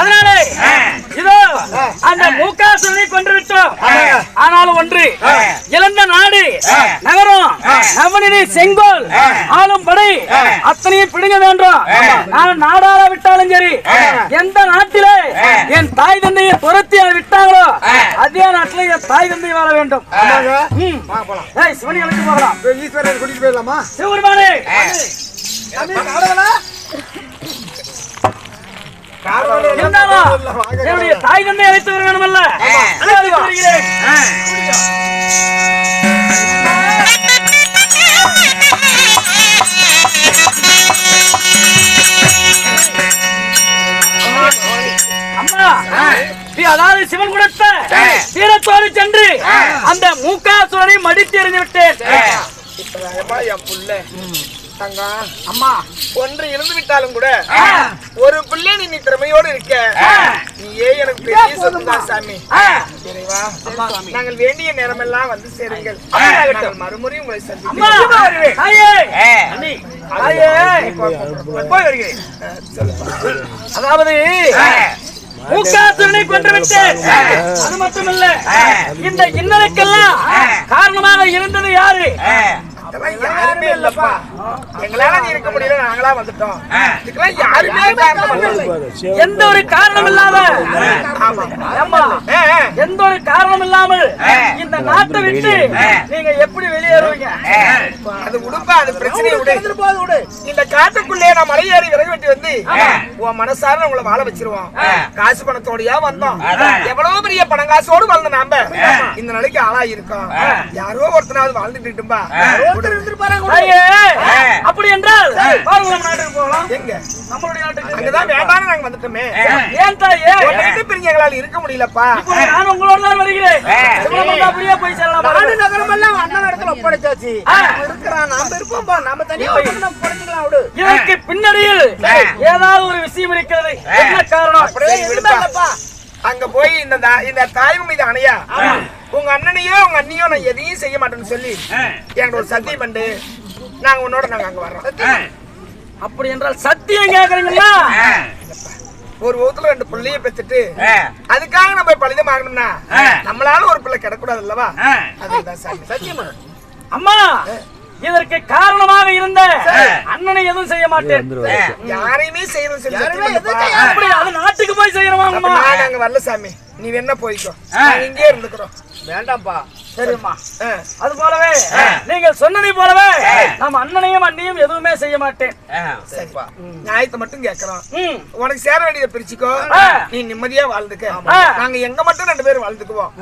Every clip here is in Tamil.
அதனாலே இதோ அந்த மூகாசுரனை கொன்று விட்டோம். ஆனாலும் ஒன்று, இழந்த நாடு நகரம் நவநிலை செங்கோல் ஆளும் படை அத்தனையும் பிடுங்க வேண்டும். நான் நாடார விட்டாலும் சரி, எந்த நாட்டிலே என் தாய் தந்தையை துரத்தி விட்டாங்களோ அதே நாட்டிலே என் தாய் தந்தை வாழ வேண்டும். சிவனி அழைத்து போகலாம். ஈஸ்வரன் கூட்டிட்டு போயிடலாமா? சிவபெருமானே, என்னுடைய தாய் தந்தை அழைத்து வர வேண்டும் அல்ல? அம்மா, அதாவது சிவன் கொடுத்த வீரத்தோடு சென்று அந்த மூகாசுரனை மடித்து எறிந்து விட்டேன். அம்மா, ஒன்று இழந்து விட்டாலும் கூட ஒரு பிள்ளை நீ திறமையோடு இருக்க, நீயே எனக்கு பெரிய சொந்தம் சாமி. நாங்கள் வேண்டிய நேரமெல்லாம் வந்து சேருங்கள். மறுமுறை உங்களை அதாவது மூகாசுரனை கொன்று விட்டேன். அது மட்டுமல்ல, இந்த இன்னலுக்கெல்லாம் காரணமாக இருந்தது யாரு? யாருமே இல்லப்பா. எங்களால இருக்க முடியல, நாங்களா வந்துட்டோம். இதுக்கெல்லாம் யாருமே எந்த ஒரு காரணம் இல்லாம எந்த ஒரு காரணம் இல்லாமல் இந்த நாட்டை விட்டு நீங்க எப்படி வெளியேறுவீங்க? அது உடுப்பா, அது பிரச்சனையை விடு. இந்த காட்டுக்குள்ளே நான் மலையேறி விறகு வெட்டி வந்து உன் மனசார உங்களை வாழ வச்சிருவோம். காசு பணத்தோடயா வந்தோம். எவ்வளவு பெரிய பணம் காசோடு வாழ்ந்த நாம இந்த நிலைக்கு ஆளா இருக்கோம். யாரோ ஒருத்தனாவது வாழ்ந்துட்டு இருக்கும்பா. அப்படி என்றால் நாட்டுக்கு போகலாம். எங்க? நம்மளுடைய நாட்டுக்கு. அங்கதான் வேண்டாம்னு நாங்க வந்துட்டோமே. ஏன் தாயே பிரிஞ்சு எங்களால இருக்க முடியலப்பா. நான் உங்களோட தான் வருகிறேன். அப்படியே போய் செல்லலாம். நாடு நகரம் எல்லாம் அண்ணன் இடத்துல ஒப்படைச்சாச்சு. இருக்கிறான், நாம இருப்போம்பா. நாம தனியா படிச்சுக்கலாம். விடு. இதற்கு பின்னணியில் ஏதாவது ஒரு விஷயம் இருக்கிறது. என்ன காரணம்? அப்படியே இருந்தாப்பா. அங்க போய் இந்த தாய் மீது அணையா உங்க அண்ணனையோ உங்க அண்ணியோ நான் எதையும் செய்ய மாட்டேன்னு சொல்லி என்கிட்ட ஒரு சத்தியம் பண்ணு. நாங்க உன்னோட அங்க வர்றோம். அப்படி என்றால் சத்தியம் கேக்குறீங்களா? ஒரு ஊத்துல 2 பிள்ளைய பெற்றுட்டு அதுக்காக நம்ம பழிதம் ஆகணும்னா நம்மளால ஒரு பிள்ளை கிடக்கூடாது அல்லவா? அதுதான் சத்தியம். அம்மா, இதற்கு காரணமாக இருந்த அண்ணனை எதுவும் செய்ய மாட்டேன். யாரையுமே செய்யணும் சொல்லி நாட்டுக்கு போய் செய்யறோம். நாங்க வரல சாமி, நீ வேணா போய்க்கோ. நாங்க இங்கே இருந்துக்கிறோம். வேண்டாம்ப்பா. சரிம்மா. அது போலவே நீங்கள் சொன்னதை போலவே நம்ம அண்ணனையும் அண்ணியும் எதுவுமே செய்ய மாட்டேன். சரிப்பா, நியாயத்தை மட்டும் கேட்கறோம். உனக்கு சேர வேண்டியதை பிரிச்சுக்கோ. நீ நிம்மதியா வாழ்ந்துக்க. நாங்க எங்க மட்டும் 2 பேரும் வாழ்ந்துக்குவோம்.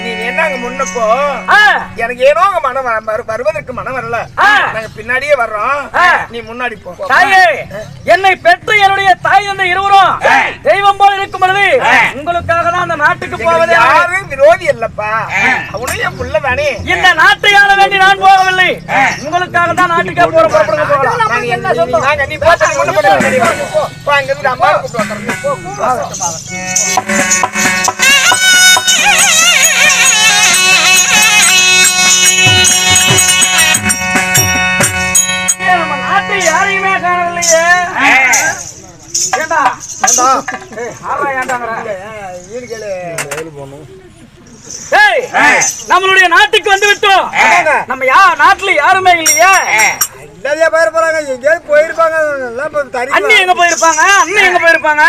நீ வேணாங்க முன்னப்போ எனக்கு ஏனோ மனம் வருவதற்கு மனம் வரல. நாங்க பின்னாடியே வர்றோம். நீ முன்னாடி போ. தாயே, என்னை பெற்று என்னுடைய தாய் தந்தை இருவரும் தெய்வம் போல இருக்கும் பொழுது உங்களுக்காக தான் அந்த நாட்டுக்கு போவது. யாரும் விரோதி இல்லப்பா. அவனும் என் புள்ள தானே. இந்த நாட்டை ஆள வேண்டி நான் போகவில்லை. உங்களுக்காக தான் நாட்டுக்கே போறோம். நீ போ. அங்க இருந்து அம்மா கூப்பிட்டு வந்துடுறேன். நம்ம நாட்டை யாரையுமே காணவில்லையே. நம்மளுடைய நாட்டுக்கு வந்து விட்டோம். நம்ம நாட்டுல யாருமே இல்லையா? பேர் போறாங்க, எங்கேயாவது போயிருப்பாங்க. அண்ணி எங்க போயிருப்பாங்க? அண்ணன் எங்க போயிருப்பாங்க?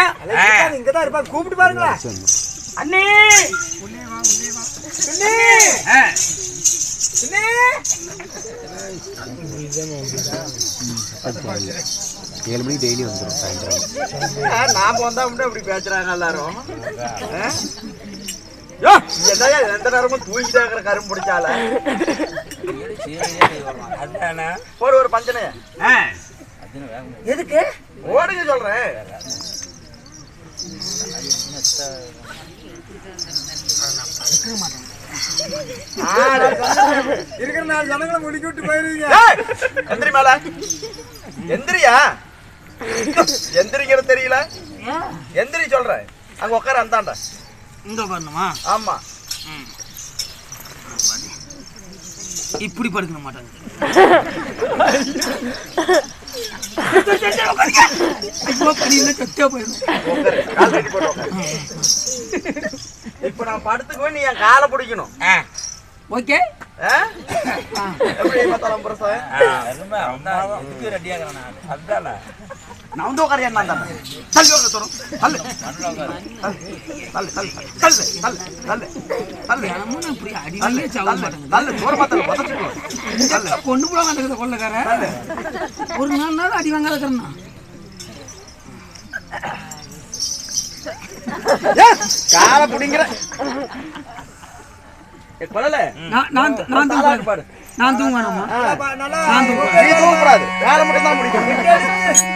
இங்கதான் இருப்பாங்க. கூப்பிட்டு பாருங்களா. அண்ணி டெய்லி வந்துடும் சாயந்தரம். நாம வந்தா அப்படி பேசுறாங்க எல்லாரும். எந்த நேரமும் தூங்கிட்டே இருக்கிற கரும்பு பிடிச்சால ஒரு பஞ்சனை எதுக்கு ஓடுங்க சொல்றேன். இருக்கிற 4 ஜனங்களை முடிக்க விட்டு போயிருவீங்க. எந்திரி மேல எந்திரியா? எந்திரிக்கிறது தெரியல. எந்திரி சொல்றேன். அங்க உட்கார அந்தாண்டா. இங்க வரணுமா? ஆமா. இப்படி படுக்க மாட்டாங்க. இப்ப நான் படுத்துக்குவேன், நீ என் காலை பிடிக்கணும். ஓகே நான் வந்து உட்காரியா தள்ளி தரும் தள்ளு பொண்ணு போல மாட்டேங்குது கொள்ளக்கார. ஒரு நாள் அடி வாங்காத காலை பிடிங்கிற நான் தூங்கணுமா? நீ தூங்கக்கூடாது, வேலை மட்டும் தான் முடிக்கணும்.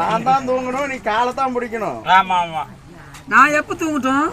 நான் தான் தூங்கணும், நீ காலை தான் பிடிக்கணும். ஆமா ஆமா, நான் எப்ப தூங்கட்டும்?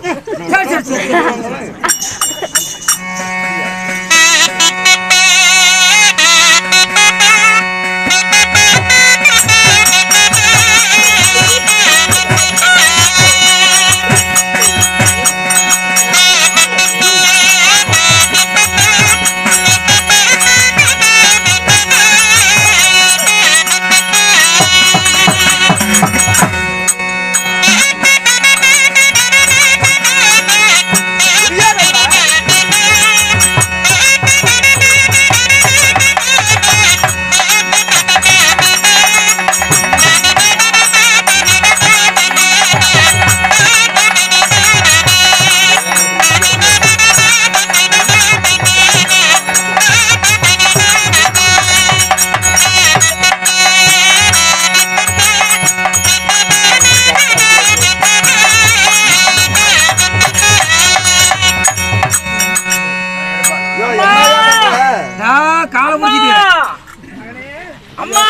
அம்மா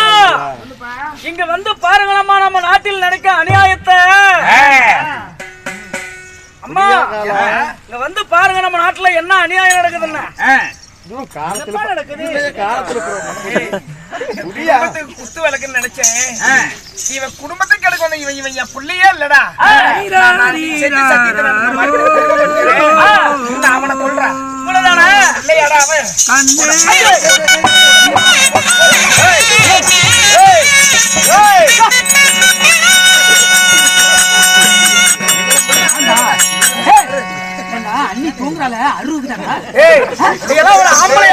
இங்க வந்து பாருங்களம்மா, நம்ம நாட்டில் நடக்க அநியாயத்தை. அம்மா இங்க வந்து பாருங்க, நம்ம நாட்டுல என்ன அநியாயம் நடக்குதுன்னு. குத்து விளக்குன்னு நினைச்சேன். இவன் குடும்பத்துக்கு கிடைக்கும், இவன் இவன் என் பிள்ளையே இல்லடா. அவனை சொல்றான் இல்லையாடா அவன். அண்ணி தூங்குறால அருவுக்குதாடா. ஒரு ஆம்பளை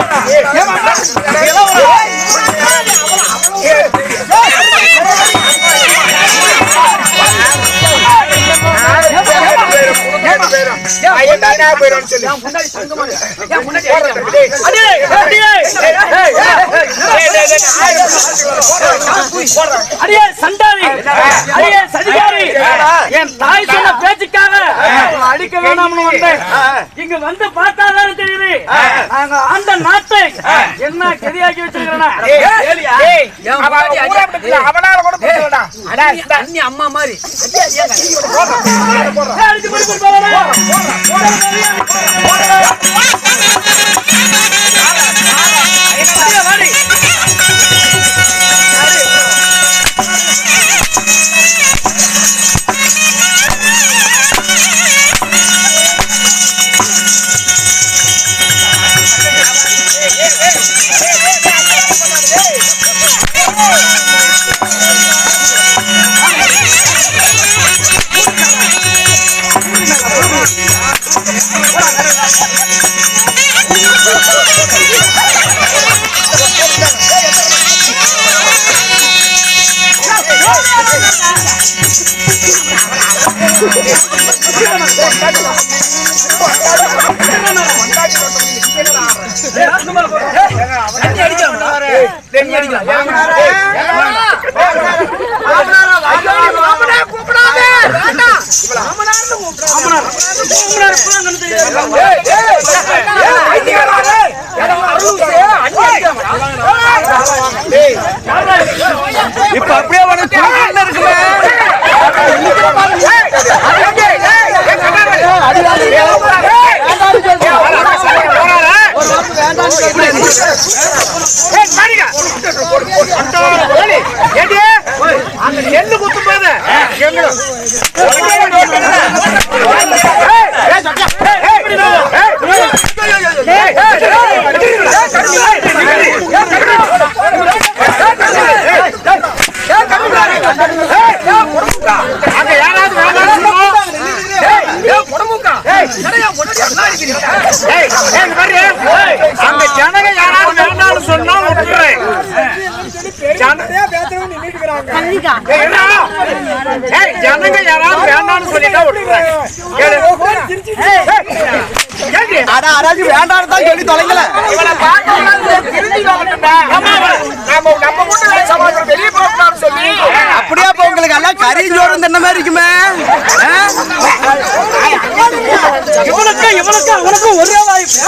போயிடும் நீனா போயிடும் சொல்லி அடியே சண்டாரி, அடியே சதிகாரி, என் தாய் சொன்ன பேச்சுக்காக அடிக்க வேணாம்னு வந்தேன். இங்க வந்து பார்த்தாதான் தெரியுது நாங்க அந்த நாட்டை என்ன கெதியாக்கி வச்சிருக்கிறேன்னா. அவனால கூட போடா அம்மா மாதிரி அடிச்சு போய் போறேன். இப்ப அப்படியே இருக்குமே எள்ளு குத்தும் போது அங்க யாராவது அங்க ஜனங்க யாராவது வேண்டாம்னு சொன்னா விட்டுறேன். ஜனங்க யாராவது வேண்டாம்னு சொல்லிட்டா விட்டுறேன். வேண்டாம் தான் சொல்லி தொலைங்கல இவனை வெளியே போகலாம்னு சொல்லி அப்படியே இப்ப உங்களுக்கு எல்லாம் கறி ஜோரம் தின்ன மாதிரி இருக்குமே இவனுக்கு ஒரே வாய்ப்பு